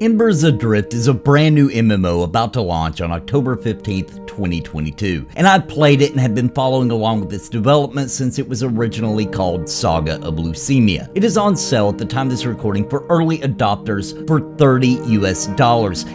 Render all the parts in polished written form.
Embers Adrift is a brand new MMO about to launch on October 15th, 2022, and I've played it and have been following along with its development since it was originally called Saga of Lucimia. It is on sale at the time of this recording for early adopters for $30 US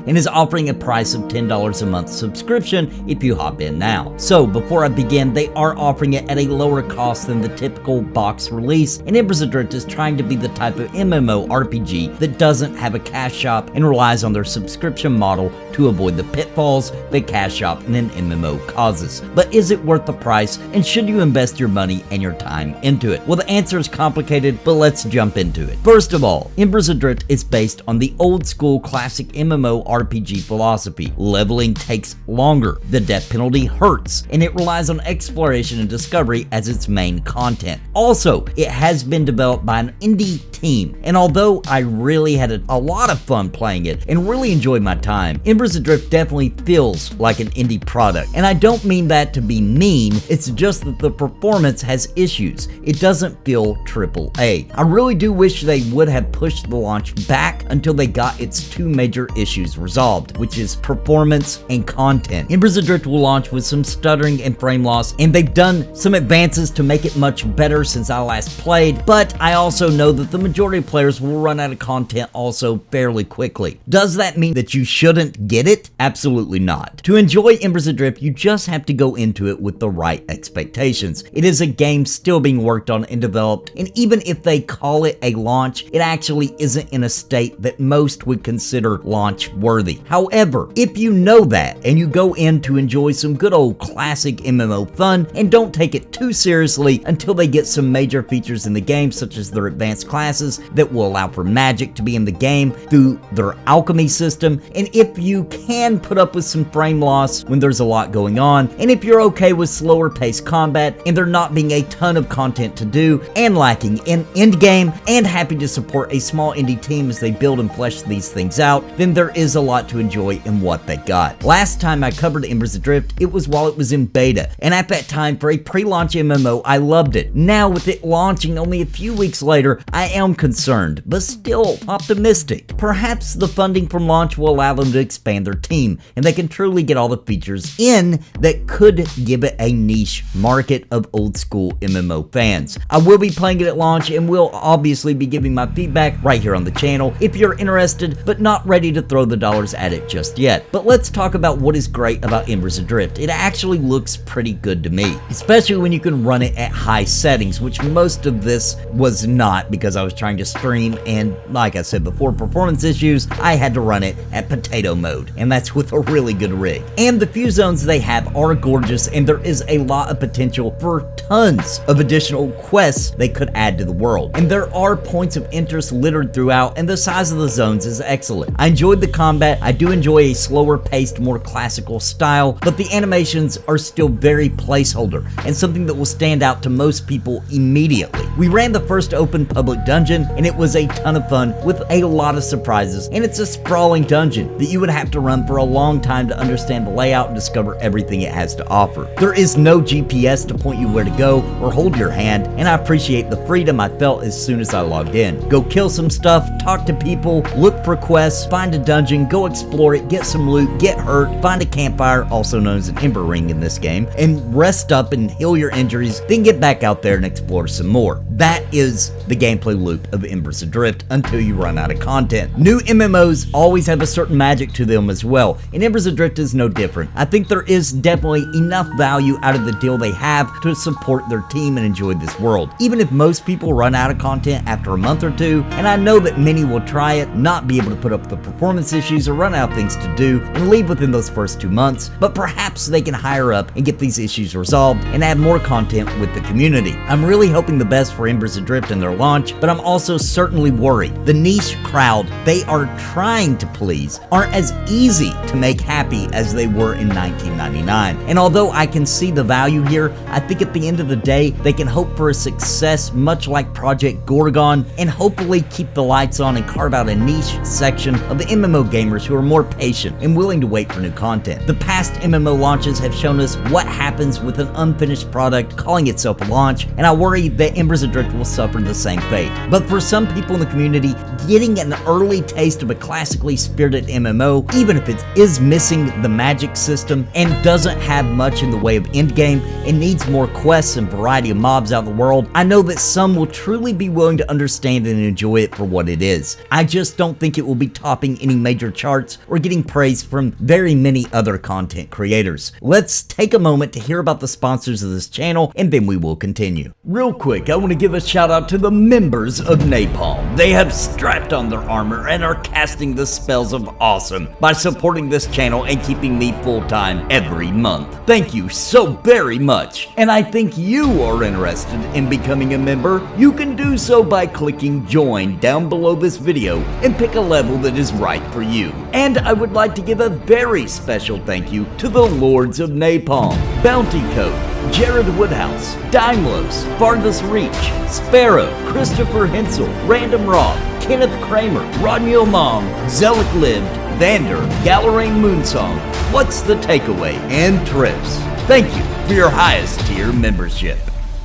and is offering a price of $10 a month subscription if you hop in now. So before I begin, they are offering it at a lower cost than the typical box release, and Embers Adrift is trying to be the type of MMORPG that doesn't have a cash shop and relies on their subscription model to avoid the pitfalls that cash shop in an MMO causes. But is it worth the price, and should you invest your money and your time into it? Well, the answer is complicated, but let's jump into it. First of all, Embers Adrift is based on the old school classic MMORPG philosophy. Leveling takes longer, the death penalty hurts, and it relies on exploration and discovery as its main content. Also, it has been developed by an indie team, and although I really had a lot of fun playing it and really enjoyed my time, Embers Adrift definitely feels like an indie product. And I don't mean that to be mean, it's just that the performance has issues. It doesn't feel AAA. I really do wish they would have pushed the launch back until they got its two major issues resolved, which is performance and content. Embers Adrift will launch with some stuttering and frame loss, and they've done some advances to make it much better since I last played, but I also know that the majority of players will run out of content also fairly quickly. Does that mean that you shouldn't get it? Absolutely not. To enjoy Embers Adrift, you just have to go into it with the right expectations. It is a game still being worked on and developed, and even if they call it a launch, it actually isn't in a state that most would consider launch worthy. However, if you know that and you go in to enjoy some good old classic MMO fun and don't take it too seriously until they get some major features in the game, such as their advanced classes that will allow for magic to be in the game through their alchemy system, and if you can put up with some frame loss when there's a lot going on, and if you're okay with slower paced combat and there not being a ton of content to do and lacking in end game, and happy to support a small indie team as they build and flesh these things out, then there is a lot to enjoy in what they got. Last time I covered Embers Adrift, it was while it was in beta, and at that time for a pre-launch MMO, I loved it. Now with it launching only a few weeks later, I am concerned, but still optimistic. Perhaps the funding from launch will allow them to expand their team, and they can truly get all the features in that could give it a niche market of old school MMO fans. I will be playing it at launch and will obviously be giving my feedback right here on the channel if you're interested but not ready to throw the dollars at it just yet. But let's talk about what is great about Embers Adrift. It actually looks pretty good to me, especially when you can run it at high settings, which most of this was not because I was trying to stream, and like I said before, performance issues, I had to run it at potato mode, and that's with a really good rig. And the few zones they have are gorgeous, and there is a lot of potential for tons of additional quests they could add to the world. And there are points of interest littered throughout, and the size of the zones is excellent. I enjoyed the combat. I do enjoy a slower paced, more classical style, but the animations are still very placeholder and something that will stand out to most people immediately. We ran the first open public dungeon, and it was a ton of fun with a lot of surprises, and it's a sprawling dungeon that you would have to run for a long time to understand the layout and discover everything it has to offer. There is no GPS to point you where to go or hold your hand, and I appreciate the freedom I felt as soon as I logged in. Go kill some stuff, talk to people, look for quests, find a dungeon, go explore it, get some loot, get hurt, find a campfire, also known as an ember ring in this game, and rest up and heal your injuries, then get back out there and explore some more. That is the gameplay loop of Embers Adrift until you run out of content. New MMOs always have a certain magic to them as well, and Embers Adrift is no different. I think there is definitely enough value out of the deal they have to support their team and enjoy this world. Even if most people run out of content after a month or two, and I know that many will try it, not be able to put up the performance issues or run out of things to do and leave within those first 2 months, but perhaps they can hire up and get these issues resolved and add more content with the community. I'm really hoping the best for Embers Adrift in their launch, but I'm also certainly worried. The niche crowd they are trying to please aren't as easy to make happy as they were in 1999. And although I can see the value here, I think at the end of the day, they can hope for a success much like Project Gorgon and hopefully keep the lights on and carve out a niche section of the MMO gamers who are more patient and willing to wait for new content. The past MMO launches have shown us what happens with an unfinished product calling itself a launch, and I worry that Embers Adrift Adrift will suffer the same fate. But for some people in the community, getting an early taste of a classically spirited MMO, even if it is missing the magic system and doesn't have much in the way of endgame and needs more quests and variety of mobs out in the world, I know that some will truly be willing to understand and enjoy it for what it is. I just don't think it will be topping any major charts or getting praise from very many other content creators. Let's take a moment to hear about the sponsors of this channel and then we will continue. Real quick, I want to give a shout out to the members of Napalm. They have strapped on their armor and are casting the spells of awesome by supporting this channel and keeping me full-time every month. Thank you so very much. And I think you are interested in becoming a member. You can do so by clicking join down below this video and pick a level that is right for you. And I would like to give a very special thank you to the Lords of Napalm, Bounty Code, Jared Woodhouse, Daimlos, Farthest Reach, Sparrow, Christopher Hensel, Random Rob, Kenneth Kramer, Rodney Mom, Zelik Lived, Vander, Galerain Moonsong, What's the Takeaway, and Trips. Thank you for your highest tier membership.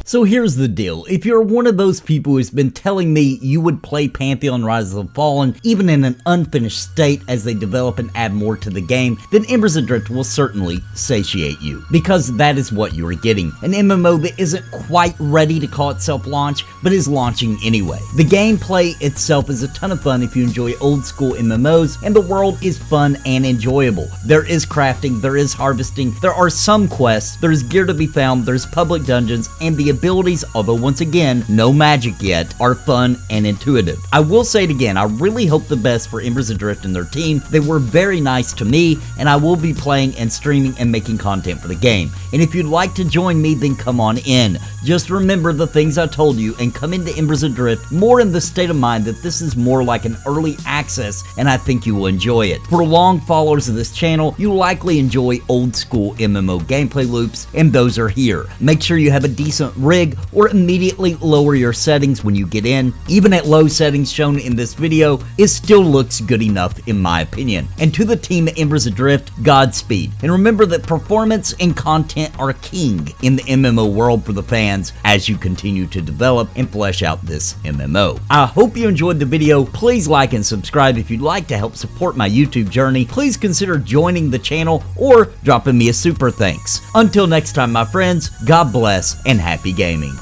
So here's the deal. If you're one of those people who's been telling me you would play Pantheon Rise of the Fallen even in an unfinished state as they develop and add more to the game, then Embers Adrift will certainly satiate you, because that is what you are getting. An MMO that isn't quite ready to call itself launch, but is launching anyway. The gameplay itself is a ton of fun if you enjoy old school MMOs, and the world is fun and enjoyable. There is crafting, there is harvesting, there are some quests, there's gear to be found, there's public dungeons, and the abilities, although once again, no magic yet, are fun and intuitive. I will say it again, I really hope the best for Embers Adrift and their team. They were very nice to me, and I will be playing and streaming and making content for the game. And if you'd like to join me, then come on in. Just remember the things I told you and come into Embers Adrift more in the state of mind that this is more like an early access, and I think you will enjoy it. For long followers of this channel, you likely enjoy old school MMO gameplay loops, and those are here. Make sure you have a decent rig or immediately lower your settings when you get in. Even at low settings shown in this video, it still looks good enough in my opinion. And to the team at Embers Adrift, Godspeed. And remember that performance and content are king in the MMO world for the fans as you continue to develop and flesh out this MMO. I hope you enjoyed the video. Please like and subscribe if you'd like to help support my YouTube journey. Please consider joining the channel or dropping me a super thanks. Until next time, my friends, God bless and happy gaming.